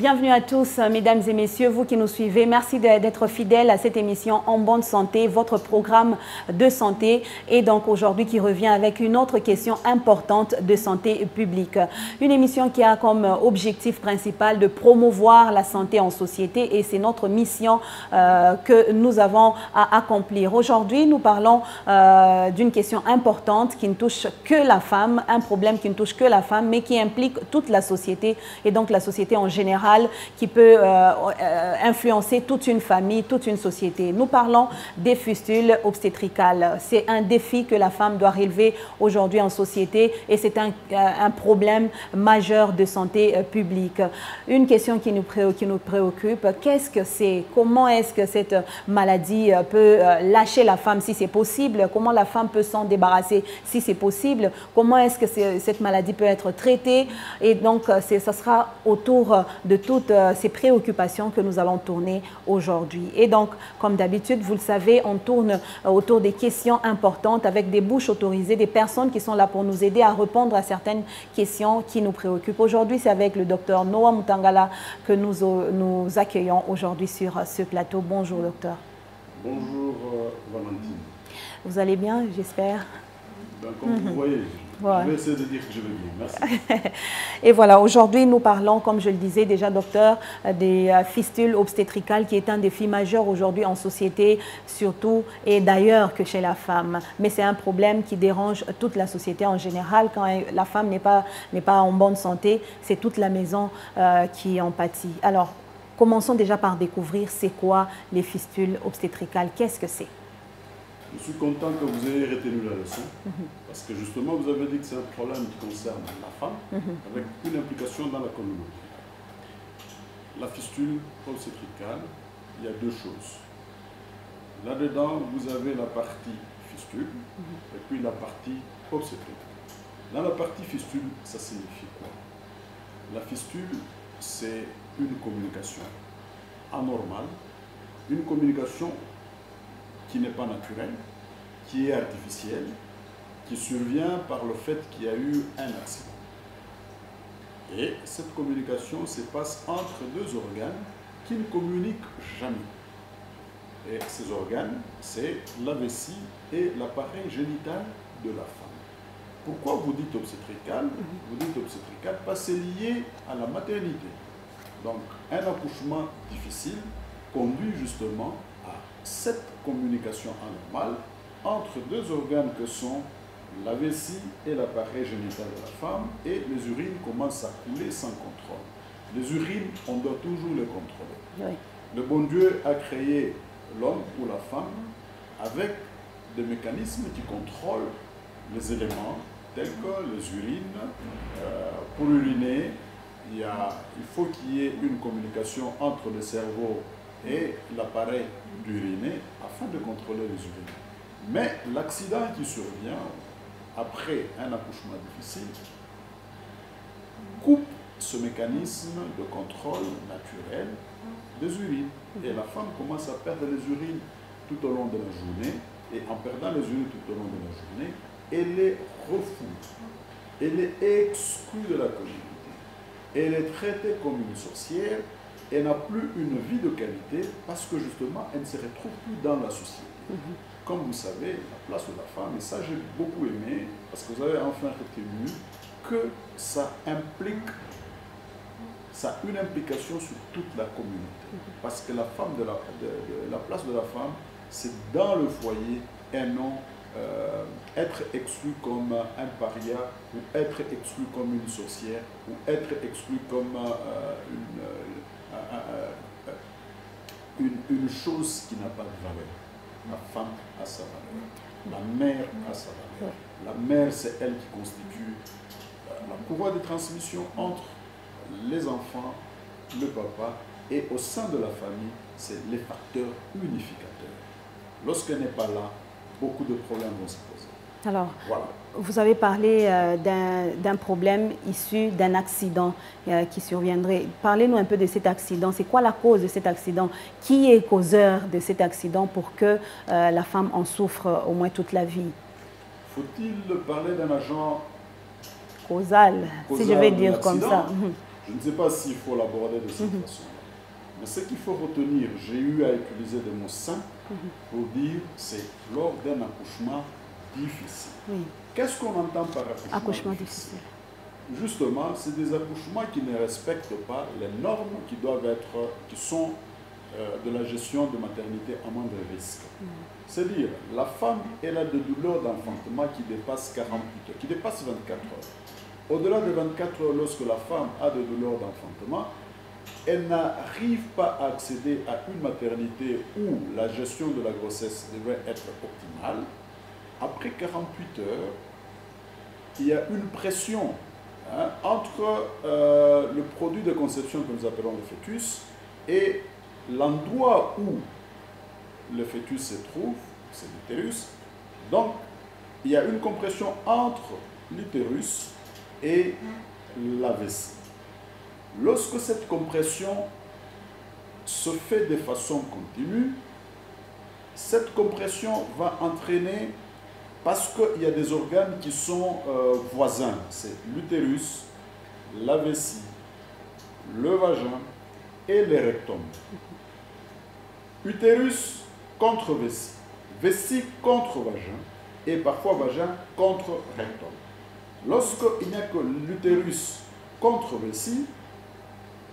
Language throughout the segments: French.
Bienvenue à tous, mesdames et messieurs, vous qui nous suivez. Merci d'être fidèles à cette émission En Bonne Santé, votre programme de santé. Et donc aujourd'hui qui revient avec une autre question importante de santé publique. Une émission qui a comme objectif principal de promouvoir la santé en société et c'est notre mission que nous avons à accomplir. Aujourd'hui, nous parlons d'une question importante qui ne touche que la femme, un problème qui ne touche que la femme, mais qui implique toute la société et donc la société en général, qui peut influencer toute une famille, toute une société. Nous parlons des fistules obstétricales. C'est un défi que la femme doit relever aujourd'hui en société et c'est un problème majeur de santé publique. Une question qui nous préoccupe, qu'est-ce que c'est? Comment est-ce que cette maladie peut lâcher la femme si c'est possible? Comment la femme peut s'en débarrasser si c'est possible? Comment est-ce que cette maladie peut être traitée? Et donc, ça sera autour de toutes ces préoccupations que nous allons tourner aujourd'hui. Et donc, comme d'habitude, vous le savez, on tourne autour des questions importantes avec des bouches autorisées, des personnes qui sont là pour nous aider à répondre à certaines questions qui nous préoccupent. Aujourd'hui, c'est avec le docteur Noah Mutangala que nous accueillons aujourd'hui sur ce plateau. Bonjour, docteur. Bonjour, Valentine. Vous allez bien, j'espère? Ben, comme vous voyez, je vais essayer de dire que je vais bien. Merci. Et voilà, aujourd'hui, nous parlons, comme je le disais déjà, docteur, des fistules obstétricales, qui est un défi majeur aujourd'hui en société, surtout et d'ailleurs que chez la femme. Mais c'est un problème qui dérange toute la société en général. Quand la femme n'est pas en bonne santé, c'est toute la maison qui en pâtit. Alors, commençons déjà par découvrir c'est quoi les fistules obstétricales. Qu'est-ce que c'est? Je suis content que vous ayez retenu la leçon, parce que justement, vous avez dit que c'est un problème qui concerne la femme, avec une implication dans la communauté. La fistule obstétricale, il y a deux choses. Là-dedans, vous avez la partie fistule, et puis la partie obstétrique. Dans la partie fistule, ça signifie quoi? La fistule, c'est une communication anormale, une communication qui n'est pas naturelle, qui est artificielle, qui survient par le fait qu'il y a eu un accident. Et cette communication se passe entre deux organes qui ne communiquent jamais. Et ces organes, c'est la vessie et l'appareil génital de la femme. Pourquoi vous dites obstétrical? Vous dites obstétrical parce que c'est lié à la maternité. Donc, un accouchement difficile conduit justement à cette communication anormale entre deux organes que sont la vessie et l'appareil génital de la femme, et les urines commencent à couler sans contrôle. Les urines, on doit toujours les contrôler. Oui. Le bon Dieu a créé l'homme ou la femme avec des mécanismes qui contrôlent les éléments tels que les urines. Pour uriner, il faut qu'il y ait une communication entre le cerveau et l'appareil d'uriner afin de contrôler les urines. Mais l'accident qui survient après un accouchement difficile coupe ce mécanisme de contrôle naturel des urines. Et la femme commence à perdre les urines tout au long de la journée. Et en perdant les urines tout au long de la journée, elle est refoulée. Elle est exclue de la communauté. Elle est traitée comme une sorcière. Elle n'a plus une vie de qualité parce que justement, elle ne se retrouve plus dans la société. Comme vous savez, la place de la femme, et ça j'ai beaucoup aimé, parce que vous avez enfin retenu que ça implique, ça a une implication sur toute la communauté. Parce que la femme la place de la femme, c'est dans le foyer et non être exclu comme un paria, ou être exclu comme une sorcière, ou être exclu comme une chose qui n'a pas de valeur. La femme a sa valeur, la mère a sa valeur. La mère, c'est elle qui constitue la courroie de transmission entre les enfants, le papa, et au sein de la famille, c'est les facteurs unificateurs. Lorsqu'elle n'est pas là, beaucoup de problèmes vont se poser. Alors, voilà. Vous avez parlé d'un problème issu d'un accident qui surviendrait. Parlez-nous un peu de cet accident. C'est quoi la cause de cet accident? Qui est causeur de cet accident pour que la femme en souffre au moins toute la vie? Faut-il parler d'un agent causal, si je vais dire comme ça? Je ne sais pas s'il faut l'aborder de cette façon-là. Mais ce qu'il faut retenir, j'ai eu à utiliser des mots simples pour dire, c'est lors d'un accouchement difficile. Oui. Qu'est-ce qu'on entend par Accouchement difficile. Justement, c'est des accouchements qui ne respectent pas les normes qui doivent être, qui sont de la gestion de maternité à moindre risque. C'est-à-dire, la femme, elle a des douleurs d'enfantement qui dépassent 48 heures, qui dépassent 24 heures. Au-delà de 24 heures, lorsque la femme a des douleurs d'enfantement, elle n'arrive pas à accéder à une maternité où la gestion de la grossesse devrait être optimale. Après 48 heures, il y a une pression entre le produit de conception que nous appelons le fœtus et l'endroit où le fœtus se trouve, c'est l'utérus. Donc, il y a une compression entre l'utérus et la vessie. Lorsque cette compression se fait de façon continue, cette compression va entraîner, parce qu'il y a des organes qui sont voisins, c'est l'utérus, la vessie, le vagin et le rectum. Utérus contre vessie, vessie contre vagin et parfois vagin contre rectum. Lorsqu'il n'y a que l'utérus contre vessie,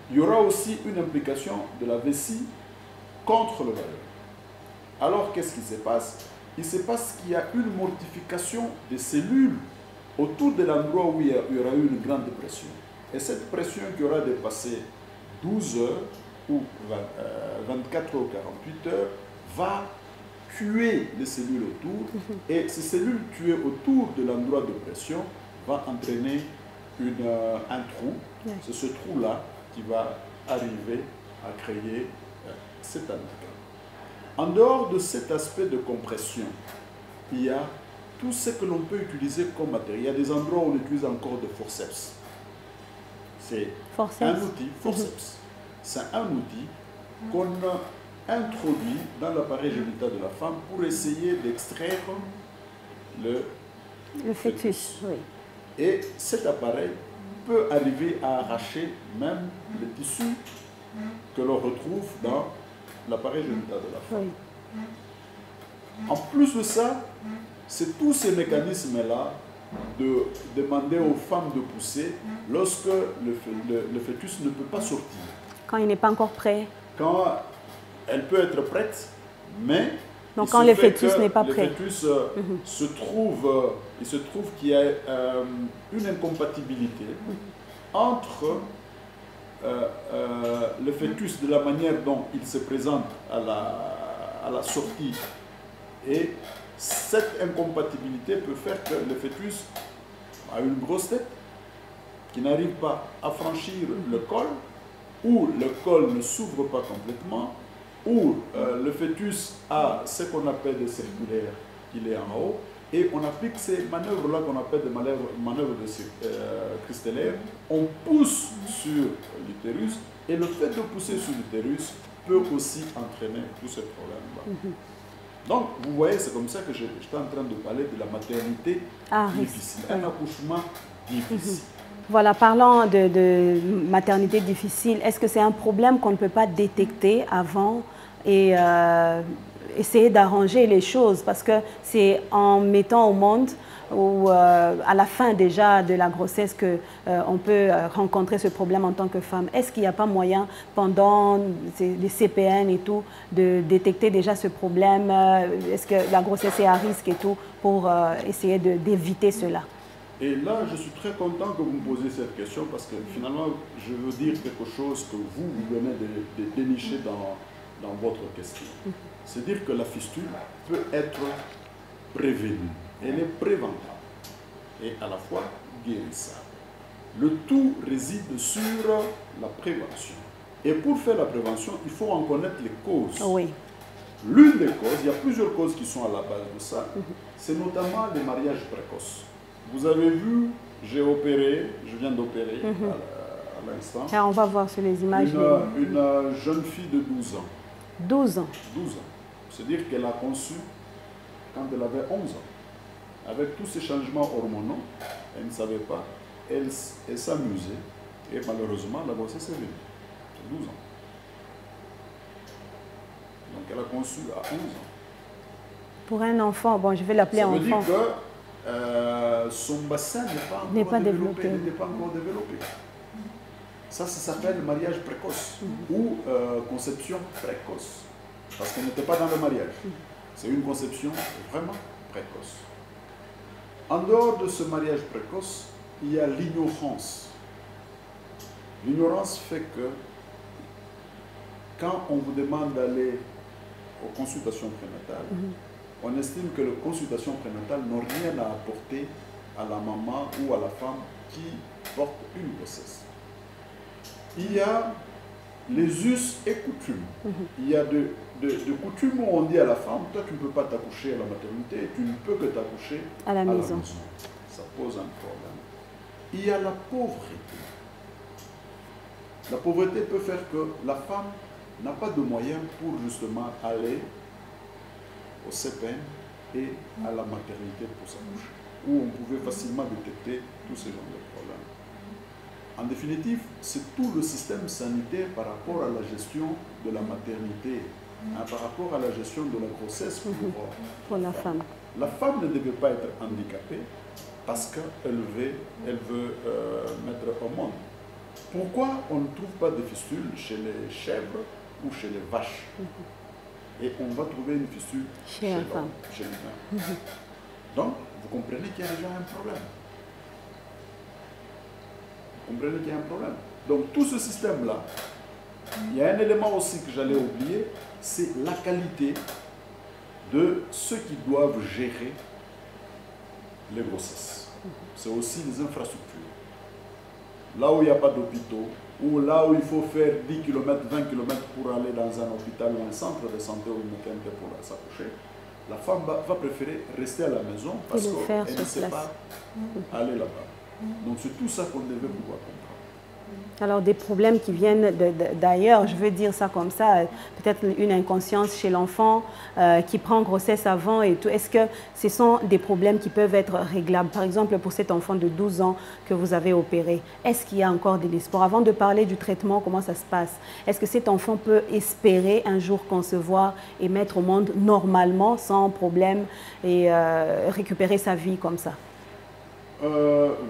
il y aura aussi une implication de la vessie contre le vagin. Alors, qu'est-ce qui se passe? Il se passe qu'il y a une mortification des cellules autour de l'endroit où il y aura eu une grande pression. Et cette pression qui aura dépassé 12 heures ou 24 ou 48 heures va tuer les cellules autour. Et ces cellules tuées autour de l'endroit de pression va entraîner un trou. C'est ce trou-là qui va arriver à créer cet handicap. En dehors de cet aspect de compression, il y a tout ce que l'on peut utiliser comme matériel. Il y a des endroits où on utilise encore des forceps. C'est un outil, forceps. C'est un outil qu'on introduit dans l'appareil génital de la femme pour essayer d'extraire le fœtus. Oui. Et cet appareil peut arriver à arracher même le tissu que l'on retrouve dans l'appareil génital de la femme. Oui. En plus de ça, c'est tous ces mécanismes-là de demander aux femmes de pousser lorsque le fœtus ne peut pas sortir. Quand il n'est pas encore prêt. Quand elle peut être prête, mais donc quand le fœtus n'est pas prêt. Le fœtus il se trouve qu'il y a une incompatibilité entre le fœtus, de la manière dont il se présente à la sortie, et cette incompatibilité peut faire que le fœtus a une grosse tête qui n'arrive pas à franchir le col, ou le col ne s'ouvre pas complètement, ou le fœtus a ce qu'on appelle des circulaires, il est en haut, et on applique ces manœuvres-là qu'on appelle des manœuvres cristellaires. On pousse sur l'utérus, et le fait de pousser sur l'utérus peut aussi entraîner tous ces problèmes-là. Donc, vous voyez, c'est comme ça que j'étais en train de parler de la maternité difficile, un accouchement difficile. Voilà, parlant de maternité difficile, est-ce que c'est un problème qu'on ne peut pas détecter avant et essayer d'arranger les choses? Parce que c'est en mettant au monde ou à la fin déjà de la grossesse qu'on peut rencontrer ce problème en tant que femme. Est-ce qu'il n'y a pas moyen, pendant les CPN et tout, de détecter déjà ce problème? Est-ce que la grossesse est à risque et tout, pour essayer d'éviter cela? Et là, je suis très content que vous me posiez cette question, parce que finalement, je veux dire quelque chose que vous venez de dénicher dans votre question. C'est dire que la fistule peut être prévenue. Elle est préventable et à la fois guérissable. Le tout réside sur la prévention. Et pour faire la prévention, il faut en connaître les causes. Oui. L'une des causes, il y a plusieurs causes qui sont à la base de ça, c'est notamment les mariages précoces. Vous avez vu, j'ai opéré, je viens d'opérer à l'instant. On va voir sur les images. Une jeune fille de 12 ans. 12 ans. 12 ans. C'est-à-dire qu'elle a conçu quand elle avait 11 ans. Avec tous ces changements hormonaux, elle ne savait pas, elle s'amusait. Et malheureusement, la grossesse est venue. C'est 12 ans. Donc elle a conçu à 11 ans. Pour un enfant, bon, je vais l'appeler enfant. Ça veut dire que son bassin n'est pas encore développé. N'était pas encore développé. Ça s'appelle mariage précoce ou conception précoce. Parce qu'on n'était pas dans le mariage. C'est une conception vraiment précoce. En dehors de ce mariage précoce, il y a l'ignorance. L'ignorance fait que quand on vous demande d'aller aux consultations prénatales, on estime que les consultations prénatales n'ont rien à apporter à la maman ou à la femme qui porte une grossesse. Il y a les us et coutumes. Il y a de coutumes où on dit à la femme, toi tu ne peux pas t'accoucher à la maternité, tu ne peux que t'accoucher à la maison. Ça pose un problème. Il y a la pauvreté. La pauvreté peut faire que la femme n'a pas de moyens pour justement aller au CPN et à la maternité pour s'accoucher, où on pouvait facilement détecter tous ces genres de problèmes. En définitive, c'est tout le système sanitaire par rapport à la gestion de la maternité, par rapport à la gestion de la grossesse pour la femme. La femme ne devait pas être handicapée parce qu'elle veut mettre au monde. Pourquoi on ne trouve pas de fistules chez les chèvres ou chez les vaches? Et on va trouver une fistule chez l'homme, chez l'humain. Donc, vous comprenez qu'il y a déjà un problème. Vous comprenez qu'il y a un problème. Donc, tout ce système-là, il y a un élément aussi que j'allais oublier, c'est la qualité de ceux qui doivent gérer les grossesses. C'est aussi les infrastructures. Là où il n'y a pas d'hôpitaux, ou là où il faut faire 10 km, 20 km pour aller dans un hôpital ou un centre de santé ou une maternité pour s'accoucher, la femme va préférer rester à la maison parce qu'elle ne sait pas aller là-bas. Donc c'est tout ça qu'on devait pouvoir comprendre. Alors des problèmes qui viennent d'ailleurs, je veux dire ça comme ça, peut-être une inconscience chez l'enfant qui prend grossesse avant et tout. Est-ce que ce sont des problèmes qui peuvent être réglables? Par exemple, pour cet enfant de 12 ans que vous avez opéré, est-ce qu'il y a encore de l'espoir? Avant de parler du traitement, comment ça se passe? Est-ce que cet enfant peut espérer un jour concevoir et mettre au monde normalement, sans problème, et récupérer sa vie comme ça?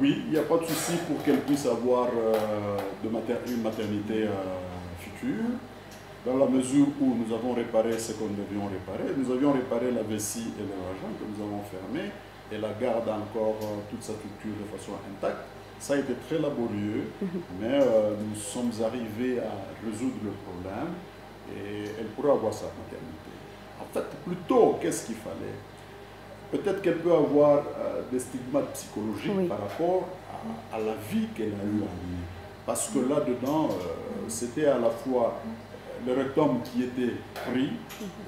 Oui, il n'y a pas de souci pour qu'elle puisse avoir une maternité future, dans la mesure où nous avons réparé ce qu'on devions réparer. Nous avions réparé la vessie et le vagin que nous avons fermé, et la garde encore toute sa structure de façon intacte. Ça a été très laborieux, mais nous sommes arrivés à résoudre le problème, et elle pourra avoir sa maternité. En fait, plutôt, qu'est-ce qu'il fallait? Peut-être qu'elle peut avoir des stigmates psychologiques par rapport à la vie qu'elle a eue à vivre. Parce que là-dedans, c'était à la fois le rectum qui était pris,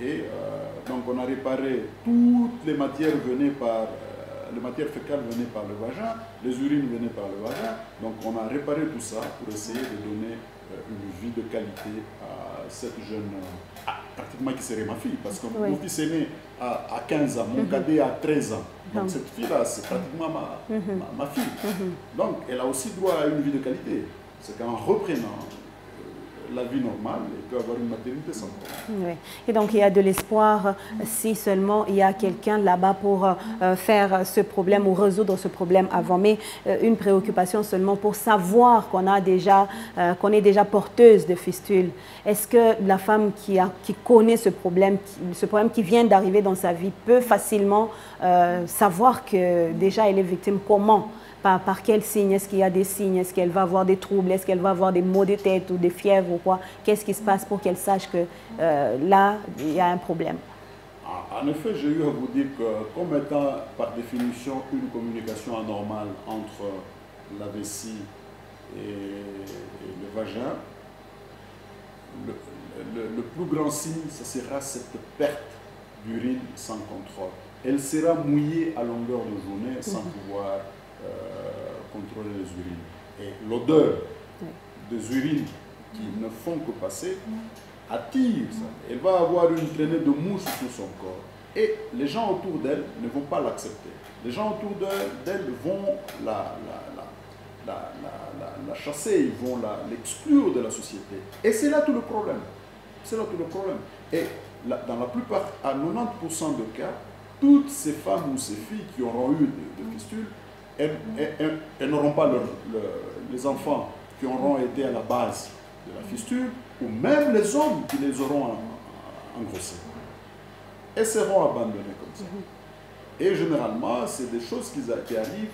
et donc on a réparé toutes les matières venaient par, les matières fécales venaient par le vagin, les urines venaient par le vagin, donc on a réparé tout ça pour essayer de donner une vie de qualité à cette jeune, pratiquement qui serait ma fille, parce que mon fils est né à 15 ans, mon cadet a 13 ans. Donc cette fille-là, c'est pratiquement ma fille. Donc elle a aussi droit à une vie de qualité. C'est qu'en reprenant la vie normale, elle peut avoir une maternité sans problème. Oui. Et donc il y a de l'espoir si seulement il y a quelqu'un là-bas pour faire ce problème ou résoudre ce problème avant. Mais une préoccupation seulement pour savoir qu'on est déjà porteuse de fistule. Est-ce que la femme qui connaît ce problème qui vient d'arriver dans sa vie peut facilement savoir que déjà elle est victime? Comment? Par quels signes? Est-ce qu'il y a des signes? Est-ce qu'elle va avoir des troubles? Est-ce qu'elle va avoir des maux de tête ou des fièvres ou quoi? Qu'est-ce qui se passe pour qu'elle sache que là, il y a un problème? En effet, j'ai eu à vous dire que comme étant par définition une communication anormale entre la vessie et le vagin, le plus grand signe, ce sera cette perte d'urine sans contrôle. Elle sera mouillée à longueur de journée sans pouvoir contrôler les urines. Et l'odeur des urines qui ne font que passer attire ça. Elle va avoir une traînée de mouches sur son corps. Et les gens autour d'elle ne vont pas l'accepter. Les gens autour d'elle vont la chasser, ils vont l'exclure de la société. Et c'est là tout le problème. C'est là tout le problème. Et dans la plupart, à 90% de cas, toutes ces femmes ou ces filles qui auront eu de fistules, elles n'auront pas les enfants qui auront été à la base de la fistule, ou même les hommes qui les auront engrossés. Elles seront abandonnées comme ça. Et généralement, c'est des choses qui arrivent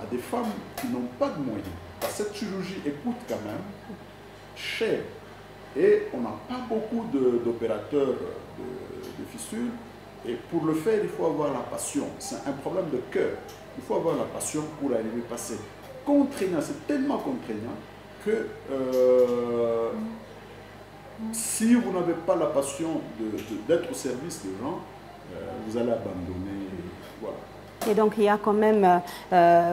à des femmes qui n'ont pas de moyens. Parce que cette chirurgie coûte quand même cher. Et on n'a pas beaucoup d'opérateurs de fistules. Et pour le faire, il faut avoir la passion. C'est un problème de cœur. Il faut avoir la passion pour arriver à passer. Contraignant, c'est tellement contraignant que si vous n'avez pas la passion d'être au service des gens, vous allez abandonner. Voilà. Et donc, il y a quand même,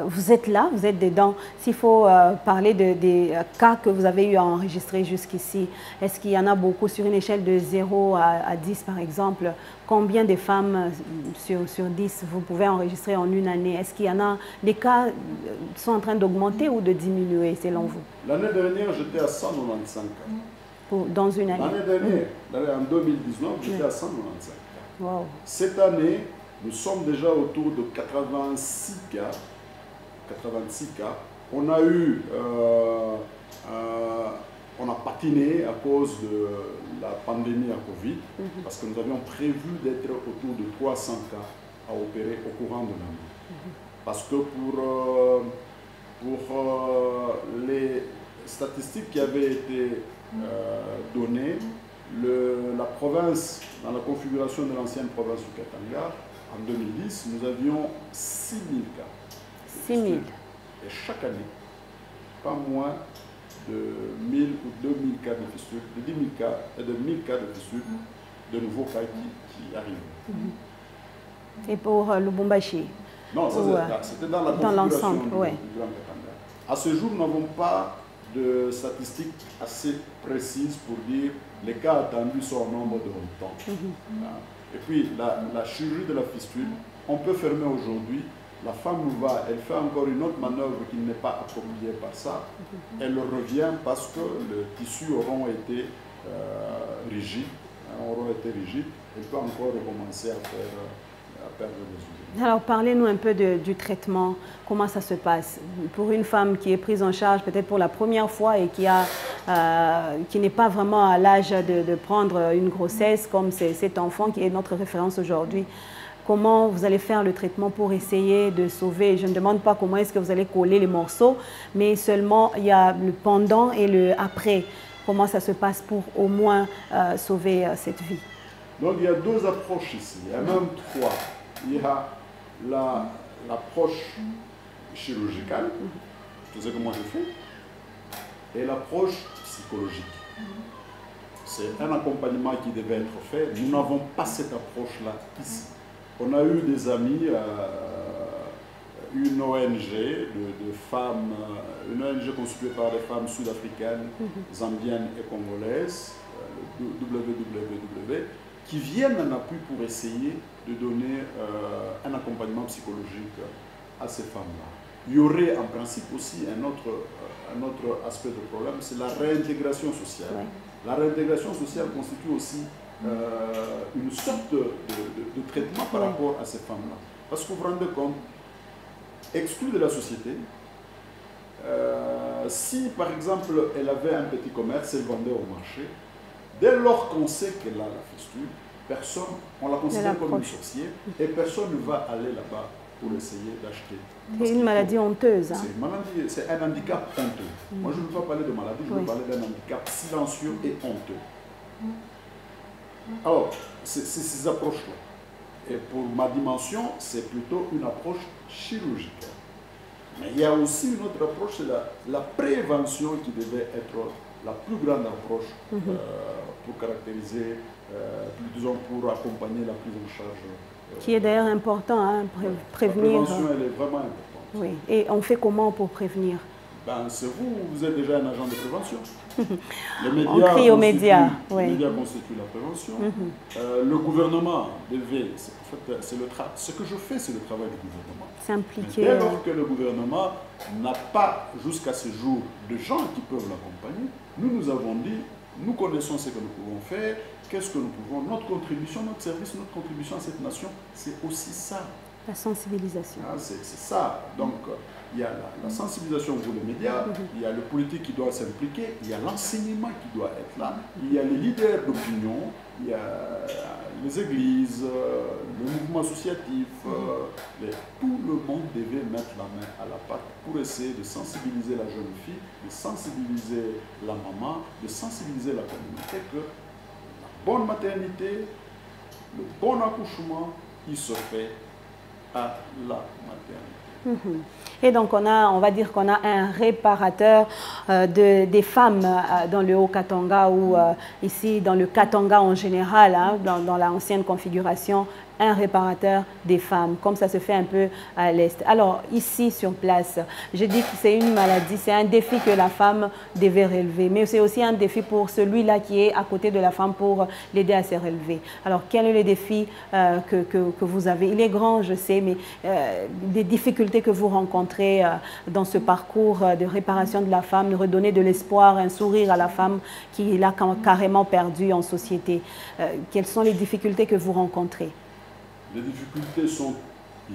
vous êtes là, vous êtes dedans. S'il faut parler des cas que vous avez eu à enregistrer jusqu'ici, est-ce qu'il y en a beaucoup sur une échelle de 0 à 10 par exemple? Combien de femmes sur 10 vous pouvez enregistrer en une année? Est-ce qu'il y en a, les cas sont en train d'augmenter ou de diminuer selon vous? L'année dernière, j'étais à 195 cas. Dans une année? L'année dernière, en 2019, j'étais à 195 cas. Wow. Cette année, nous sommes déjà autour de 86 cas. 86 cas. On a eu, on a patiné à cause de la pandémie à Covid, parce que nous avions prévu d'être autour de 300 cas à opérer au courant de l'année. Parce que pour les statistiques qui avaient été données, la province, dans la configuration de l'ancienne province du Katanga, en 2010, nous avions 6 000 cas. 6 000. Et chaque année, pas moins de 1 000 ou 2 000 cas de fistule, de 10 000 cas et de 1 000 cas de fistule, de nouveaux cas qui arrivent. Et pour Lubumbashi? Non, c'était dans la configuration du Grand Katanga. À ce jour, nous n'avons pas de statistiques assez précises pour dire les cas attendus sont au nombre de temps. Et puis, la chirurgie de la fistule, on peut fermer aujourd'hui. La femme elle fait encore une autre manœuvre qui n'est pas appropriée par ça. Elle revient parce que les tissus auront été rigides. Elle peut encore recommencer à perdre des os. Alors, parlez-nous un peu du traitement. Comment ça se passe pour une femme qui est prise en charge peut-être pour la première fois et qui n'est pas vraiment à l'âge de prendre une grossesse comme cet enfant qui est notre référence aujourd'hui? Comment vous allez faire le traitement pour essayer de sauver? Je ne demande pas comment est-ce que vous allez coller les morceaux, mais seulement il y a le pendant et le après. Comment ça se passe pour au moins sauver cette vie? Donc il y a deux approches ici, il y a même trois. Il y a l'approche chirurgicale, tout ce que moi je fais, et l'approche psychologique. C'est un accompagnement qui devait être fait. Nous n'avons pas cette approche-là ici. On a eu des amis, une ONG de femmes, une ONG constituée par des femmes sud-africaines, zambiennes et congolaises, WWW, qui viennent en appui pour essayer de donner un accompagnement psychologique à ces femmes-là. Il y aurait en principe aussi un autre aspect de problème, c'est la réintégration sociale. Ouais. La réintégration sociale constitue aussi une sorte de traitement par rapport à ces femmes-là. Parce que vous vous rendez compte, exclue de la société, si par exemple elle avait un petit commerce, elle vendait au marché, dès lors qu'on sait qu'elle a la fistule, on la considère comme une sorcière et personne ne va aller là-bas pour essayer d'acheter. C'est une maladie honteuse. Hein? C'est un handicap honteux. Moi, je ne veux pas parler de maladie, je veux parler d'un handicap silencieux et honteux. Alors, c'est ces approches-là. Et pour ma dimension, c'est plutôt une approche chirurgicale. Mais il y a aussi une autre approche, c'est la prévention qui devait être la plus grande approche pour caractériser, disons, pour accompagner la prise en charge. Qui est d'ailleurs important, hein, prévenir. La prévention, elle est vraiment importante. Oui. Et on fait comment pour prévenir? Ben, c'est vous, vous êtes déjà un agent de prévention. Les médias on crie aux médias. Les médias constituent la prévention. Le gouvernement devait, ce que je fais, c'est le travail du gouvernement. S'impliquer. Dès lors que le gouvernement n'a pas, jusqu'à ce jour, de gens qui peuvent l'accompagner, nous avons dit, nous connaissons ce que nous pouvons faire, qu'est-ce que nous pouvons, notre contribution, notre service, notre contribution à cette nation, c'est aussi ça. La sensibilisation. Ah, c'est ça. Donc, il y a la sensibilisation pour les médias, il y a le politique qui doit s'impliquer, il y a l'enseignement qui doit être là, il y a les leaders d'opinion, il y a les églises, le mouvement associatif, tout le monde devait mettre la main à la pâte pour essayer de sensibiliser la jeune fille, de sensibiliser la maman, de sensibiliser la communauté que la bonne maternité, le bon accouchement, il se fait à la maternité. Et donc, on va dire qu'on a un réparateur des femmes dans le Haut-Katanga ou ici dans le Katanga en général, hein, dans l'ancienne configuration, un réparateur des femmes, comme ça se fait un peu à l'Est. Alors, ici, sur place, je dis que c'est une maladie, c'est un défi que la femme devait relever, mais c'est aussi un défi pour celui-là qui est à côté de la femme pour l'aider à se relever. Alors, quel est le défi que vous avez? Il est grand, je sais, mais des difficultés que vous rencontrez dans ce parcours de réparation de la femme, de redonner de l'espoir, un sourire à la femme qui l'a carrément perdu en société. Quelles sont les difficultés que vous rencontrez? Les difficultés sont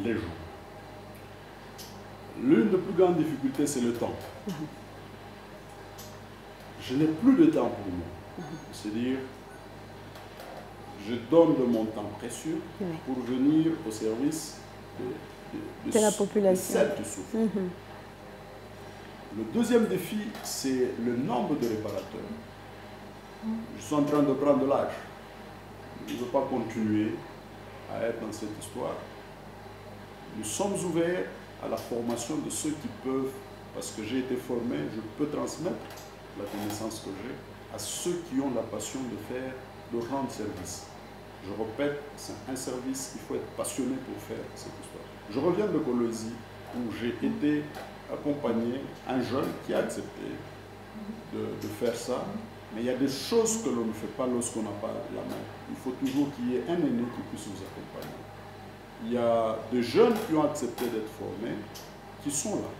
les jours. L'une des plus grandes difficultés, c'est le temps. Je n'ai plus de temps pour moi. C'est-à-dire, je donne de mon temps précieux pour venir au service de la population. De celles qui souffrent. Le deuxième défi, c'est le nombre de réparateurs. Je suis en train de prendre de l'âge. Je ne veux pas continuer à être dans cette histoire. Nous sommes ouverts à la formation de ceux qui peuvent, parce que j'ai été formé, je peux transmettre la connaissance que j'ai à ceux qui ont la passion de rendre service. Je répète, c'est un service, il faut être passionné pour faire cette histoire. Je reviens de Kolwezi, où j'ai été accompagné un jeune qui a accepté de faire ça. Mais il y a des choses que l'on ne fait pas lorsqu'on n'a pas la main. Il faut toujours qu'il y ait un aîné qui puisse vous accompagner. Il y a des jeunes qui ont accepté d'être formés, qui sont là.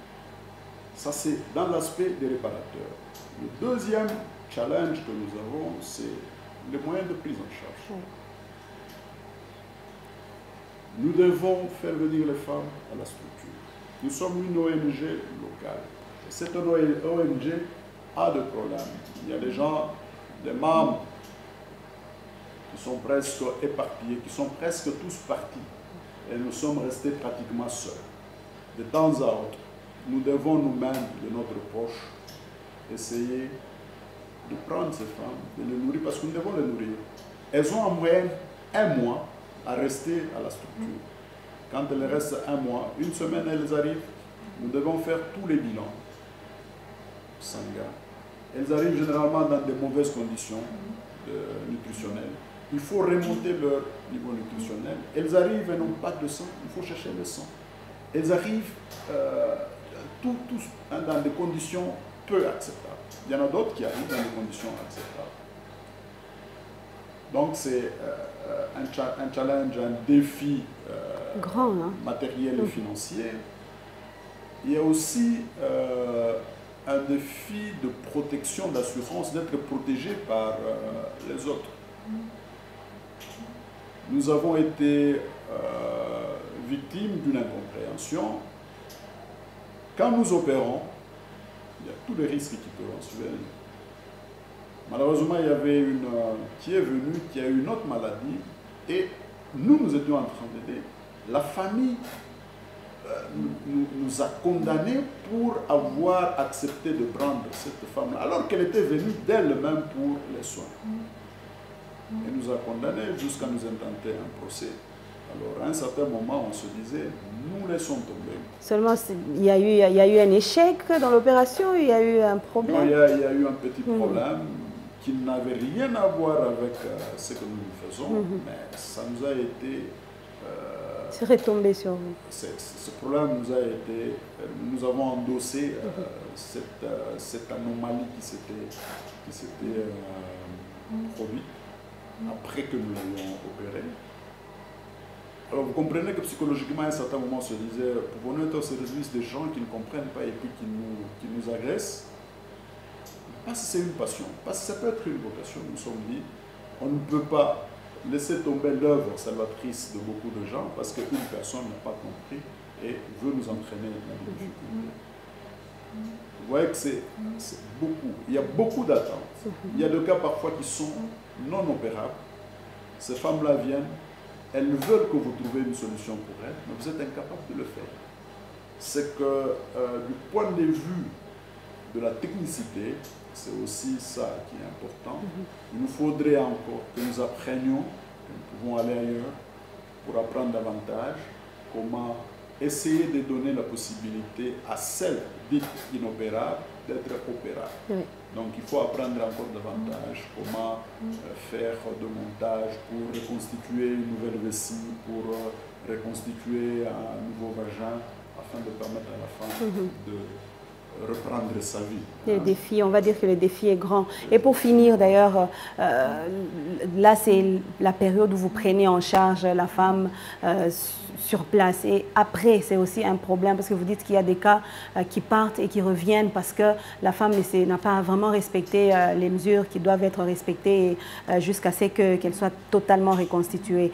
Ça, c'est dans l'aspect des réparateurs. Le deuxième challenge que nous avons, c'est les moyens de prise en charge. Nous devons faire venir les femmes à la structure. Nous sommes une ONG locale. Et cette ONG a des problèmes. Il y a des gens, des membres qui sont presque éparpillés, qui sont presque tous partis. Et nous sommes restés pratiquement seuls. De temps à autre, nous devons nous-mêmes, de notre poche, essayer de prendre ces femmes, de les nourrir, parce que nous devons les nourrir. Elles ont en moyenne 1 mois à rester à la structure. Quand elles restent 1 mois, 1 semaine, elles arrivent, nous devons faire tous les bilans sanguins. Elles arrivent généralement dans de mauvaises conditions nutritionnelles. Il faut remonter leur niveau nutritionnel. Elles arrivent et n'ont pas de sang, il faut chercher le sang. Elles arrivent tous dans des conditions peu acceptables. Il y en a d'autres qui arrivent dans des conditions acceptables. Donc c'est un challenge, un défi grand, hein? Matériel et financier. Il y a aussi un défi de protection, d'assurance, d'être protégé par les autres. Nous avons été victimes d'une incompréhension. Quand nous opérons, il y a tous les risques qui peuvent en suivre. Malheureusement, il y avait une qui est venue, qui a eu une autre maladie, et nous étions en train d'aider. La famille nous a condamnés pour avoir accepté de prendre cette femme-là, alors qu'elle était venue d'elle-même pour les soins. Elle nous a condamnés jusqu'à nous intenter un procès. Alors, à un certain moment, on se disait, nous laissons tomber. Seulement, il y a eu un échec dans l'opération, il y a eu un problème? Non, il y a eu un petit problème qui n'avait rien à voir avec ce que nous faisons, mais ça nous a été C'est retombé sur vous. Ce problème nous a été... Nous avons endossé cette anomalie qui s'était produite après que nous l'ayons opéré. Alors vous comprenez que psychologiquement, à un certain moment, on se disait, pour notre service des gens qui ne comprennent pas et puis qui nous agressent, pas si c'est une passion, pas si ça peut être une vocation, nous sommes dit, on ne peut pas laisser tomber l'œuvre salvatrice de beaucoup de gens parce qu'une personne n'a pas compris et veut nous entraîner dans la difficulté. Vous voyez que c'est beaucoup, il y a beaucoup d'attentes. Il y a des cas parfois qui sont non opérables. Ces femmes-là viennent, elles veulent que vous trouviez une solution pour elles, mais vous êtes incapable de le faire. C'est que du point de vue de la technicité, c'est aussi ça qui est important. Il nous faudrait encore que nous apprenions, que nous pouvons aller ailleurs, pour apprendre davantage comment essayer de donner la possibilité à celles dites inopérables d'être opérables. Oui. Donc il faut apprendre encore davantage comment faire de montage pour reconstituer une nouvelle vessie, pour reconstituer un nouveau vagin, afin de permettre à la femme de reprendre sa vie. Les défis, on va dire que le défi est grand. Et pour finir d'ailleurs, là c'est la période où vous prenez en charge la femme sur place. Et après, c'est aussi un problème parce que vous dites qu'il y a des cas qui partent et qui reviennent parce que la femme n'a pas vraiment respecté les mesures qui doivent être respectées jusqu'à ce qu'elle soit totalement reconstituée.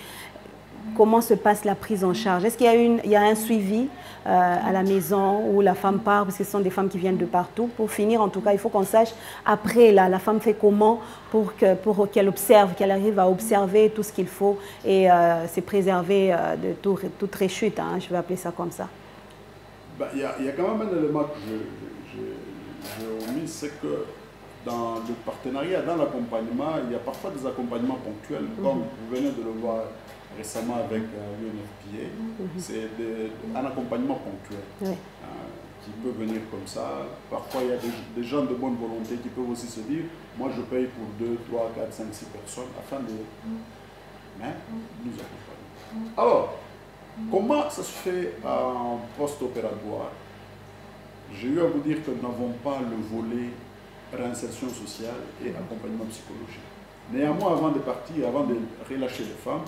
Comment se passe la prise en charge? Est-ce qu'il y a un suivi à la maison où la femme part, parce que ce sont des femmes qui viennent de partout? Pour finir, en tout cas, il faut qu'on sache, après, là, la femme fait comment pour qu'elle observe, qu'elle arrive à observer tout ce qu'il faut et se préserver de toute rechute, hein, je vais appeler ça comme ça. Il y a quand même un élément que j'ai omis, c'est que dans le partenariat, dans l'accompagnement, il y a parfois des accompagnements ponctuels, comme vous venez de le voir récemment avec l'UNFPA, c'est un accompagnement ponctuel qui peut venir comme ça. Parfois, il y a des gens de bonne volonté qui peuvent aussi se dire, moi je paye pour 2, 3, 4, 5, 6 personnes afin de nous accompagner. Alors, comment ça se fait en post-opératoire? J'ai eu à vous dire que nous n'avons pas le volet réinsertion sociale et accompagnement psychologique. Néanmoins, avant de partir, avant de relâcher les femmes,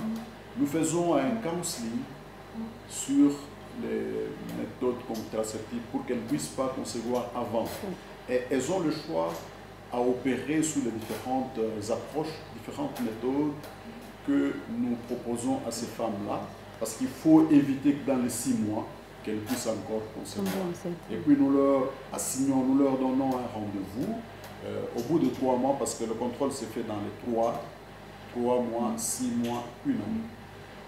nous faisons un counseling sur les méthodes contraceptives pour qu'elles ne puissent pas concevoir avant. Et elles ont le choix à opérer sous les différentes approches, différentes méthodes que nous proposons à ces femmes-là, parce qu'il faut éviter que dans les 6 mois, qu'elles puissent encore concevoir. Et puis nous leur assignons, nous leur donnons un rendez-vous au bout de 3 mois, parce que le contrôle se fait dans les 3 mois, 6 mois, 1 an.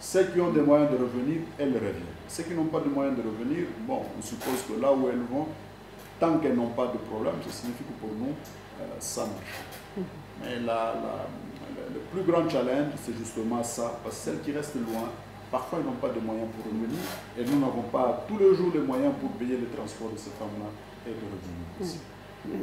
Ceux qui ont des moyens de revenir, elles reviennent. Ceux qui n'ont pas de moyens de revenir, bon, on suppose que là où elles vont, tant qu'elles n'ont pas de problème, ça signifie que pour nous, ça marche. Mais le plus grand challenge, c'est justement ça, parce que celles qui restent loin, parfois ils n'ont pas de moyens pour revenir, et nous n'avons pas tous les jours les moyens pour payer le transport de ces femmes-là et de revenir ici.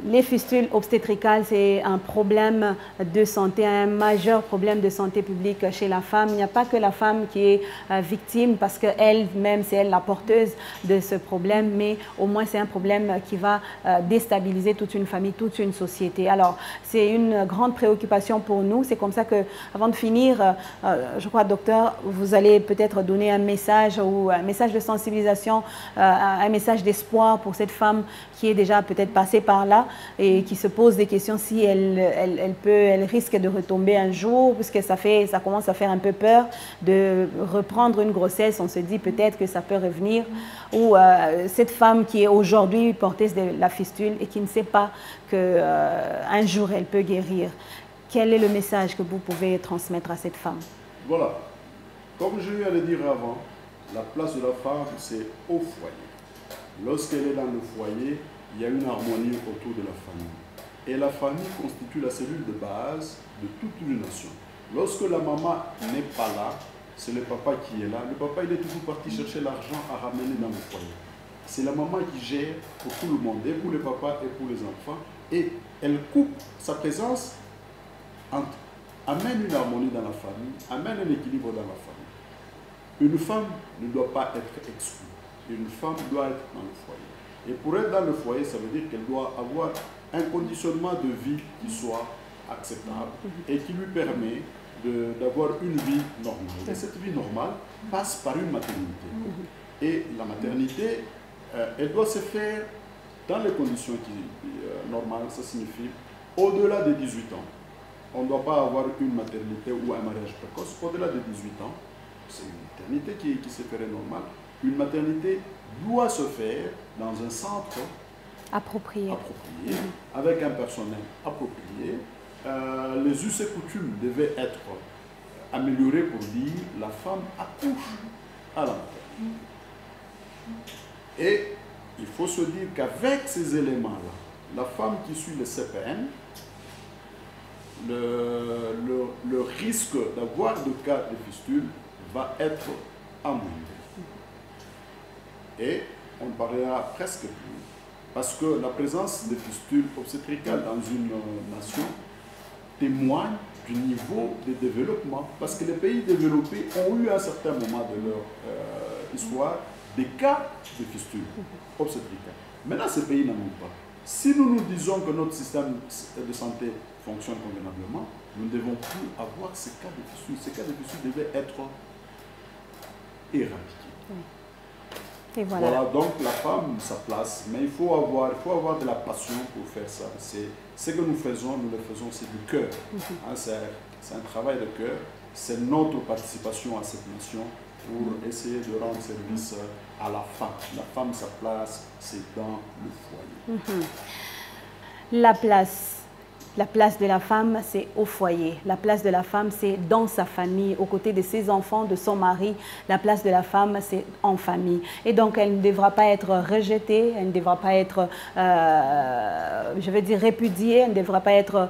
Les fistules obstétricales, c'est un problème de santé, un majeur problème de santé publique chez la femme. Il n'y a pas que la femme qui est victime parce qu'elle-même, c'est elle la porteuse de ce problème, mais au moins c'est un problème qui va déstabiliser toute une famille, toute une société. Alors, c'est une grande préoccupation pour nous. C'est comme ça que, avant de finir, je crois, docteur, vous allez peut-être donner un message ou un message de sensibilisation, un message d'espoir pour cette femme qui est déjà peut-être passée par là et qui se pose des questions si elle risque de retomber un jour, puisque ça commence à faire un peu peur de reprendre une grossesse. On se dit peut-être que ça peut revenir. Ou cette femme qui est aujourd'hui porteuse de la fistule et qui ne sait pas qu'un jour elle peut guérir. Quel est le message que vous pouvez transmettre à cette femme? Voilà. Comme je viens de le dire avant, la place de la femme, c'est au foyer. Lorsqu'elle est dans le foyer, il y a une harmonie autour de la famille. Et la famille constitue la cellule de base de toute une nation. Lorsque la maman n'est pas là, c'est le papa qui est là. Le papa, il est toujours parti chercher l'argent à ramener dans le foyer. C'est la maman qui gère pour tout le monde, et pour le papa et pour les enfants. Et elle coupe sa présence, amène une harmonie dans la famille, amène un équilibre dans la famille. Une femme ne doit pas être exclue. Une femme doit être dans le foyer. Et pour être dans le foyer, ça veut dire qu'elle doit avoir un conditionnement de vie qui soit acceptable et qui lui permet d'avoir une vie normale. Et cette vie normale passe par une maternité. Et la maternité, elle doit se faire dans les conditions normales, ça signifie au-delà de 18 ans. On ne doit pas avoir une maternité ou un mariage précoce. Au-delà de 18 ans, c'est une maternité qui se ferait normale. Une maternité doit se faire dans un centre approprié, avec un personnel approprié. Les us et coutumes devaient être améliorés pour dire la femme accouche à la maternité. Et il faut se dire qu'avec ces éléments-là, la femme qui suit le CPN, le risque d'avoir de cas de fistule va être amoindri. Et on ne parlera presque plus, parce que la présence de fistules obstétricales dans une nation témoigne du niveau de développement, parce que les pays développés ont eu à un certain moment de leur histoire des cas de fistules obstétricales. Maintenant, ces pays n'en ont pas. Si nous nous disons que notre système de santé fonctionne convenablement, nous ne devons plus avoir ces cas de fistules. Ces cas de fistules devaient être éradiqués. Et voilà. Voilà, donc la femme, sa place, mais il faut avoir de la passion pour faire ça. Ce que nous faisons, c'est du cœur. C'est un travail de cœur, c'est notre participation à cette nation pour essayer de rendre service à la femme. La femme, sa place, c'est dans le foyer. La place de la femme, c'est au foyer. La place de la femme, c'est dans sa famille, aux côtés de ses enfants, de son mari. La place de la femme, c'est en famille. Et donc, elle ne devra pas être rejetée, elle ne devra pas être, je veux dire, répudiée, elle ne devra pas être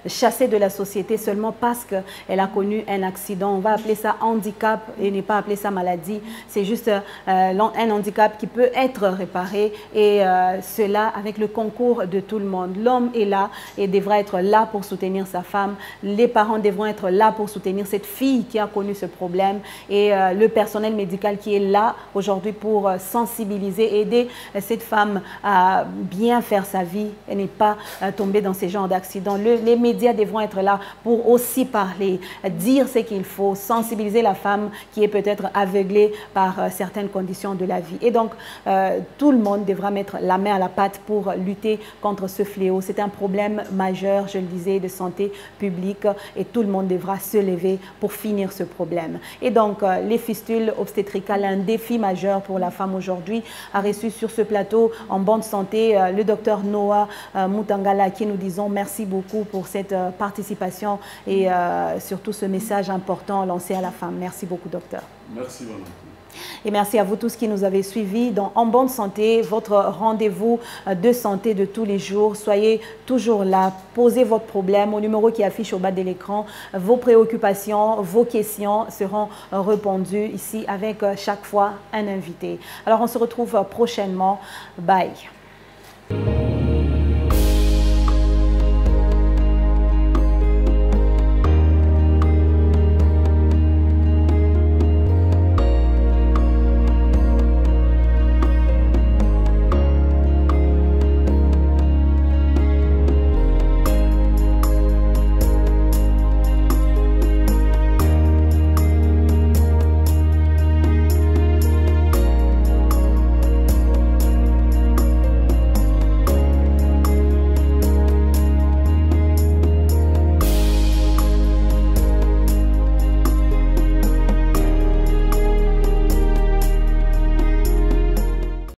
chassée de la société seulement parce qu'elle a connu un accident. On va appeler ça handicap et ne pas appeler ça maladie. C'est juste un handicap qui peut être réparé et cela avec le concours de tout le monde. L'homme est là et devra être là pour soutenir sa femme. Les parents devront être là pour soutenir cette fille qui a connu ce problème et le personnel médical qui est là aujourd'hui pour sensibiliser, aider cette femme à bien faire sa vie et ne pas tomber dans ces genres d'accidents. Les médias devront être là pour aussi parler, dire ce qu'il faut, sensibiliser la femme qui est peut-être aveuglée par certaines conditions de la vie. Et donc, tout le monde devra mettre la main à la pâte pour lutter contre ce fléau. C'est un problème majeur, je le disais, de santé publique et tout le monde devra se lever pour finir ce problème. Et donc, les fistules obstétricales, un défi majeur pour la femme aujourd'hui, a reçu sur ce plateau en bonne santé le docteur Noah Mutangala, qui nous disons merci beaucoup pour cette participation et surtout ce message important lancé à la femme. Merci beaucoup, docteur. Merci, madame. Et merci à vous tous qui nous avez suivis dans En Bonne Santé, votre rendez-vous de santé de tous les jours. Soyez toujours là, posez votre problème au numéro qui affiche au bas de l'écran. Vos préoccupations, vos questions seront répondues ici avec chaque fois un invité. Alors on se retrouve prochainement. Bye.